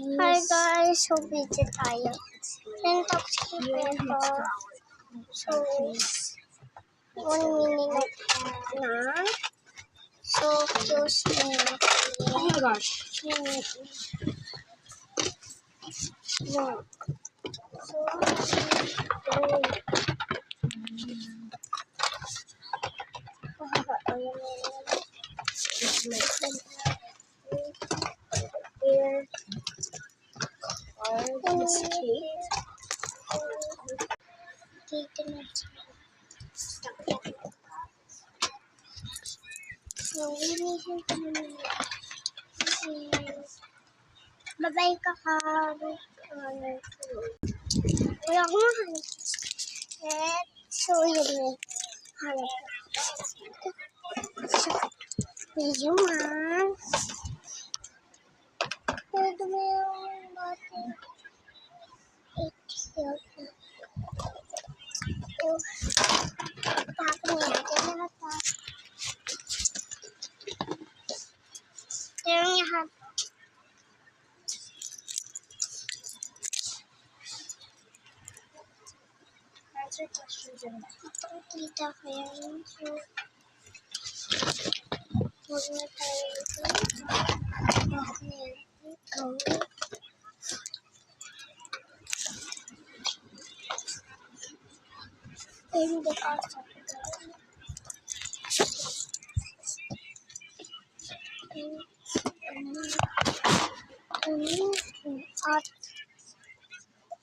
Hi guys, so busy tayo. Intoxic ito. So, 1 minute na. So, close na. Oh my gosh. No. So, here. Biscuit. Dito na siya. So, inihin ko muna. Babay ka ka. Wala akong mahanap. So, yun eh. Hanap ko. So, medyo man. Pwede mo yung bati. Tapos natin lahat. Pero lahat. Answer questions in that. Kita ko yan. So, huwag na tayo ito. Hindi ka sa at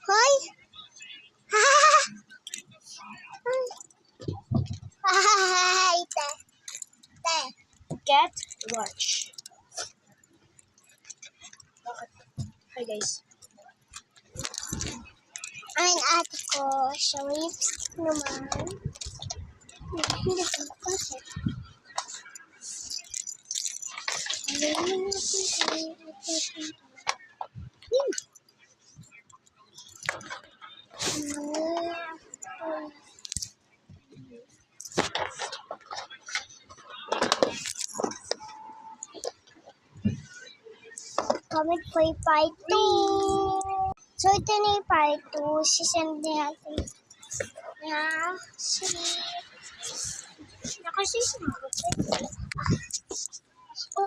hoy! Hi! Te! Get lunch. Hi guys. Ang ate ko, siya lipstick naman. Hindi ko kasi. Comment po yung part 2. So, ito na yung part 2. Sisend natin. Nakasisend ako. Oh,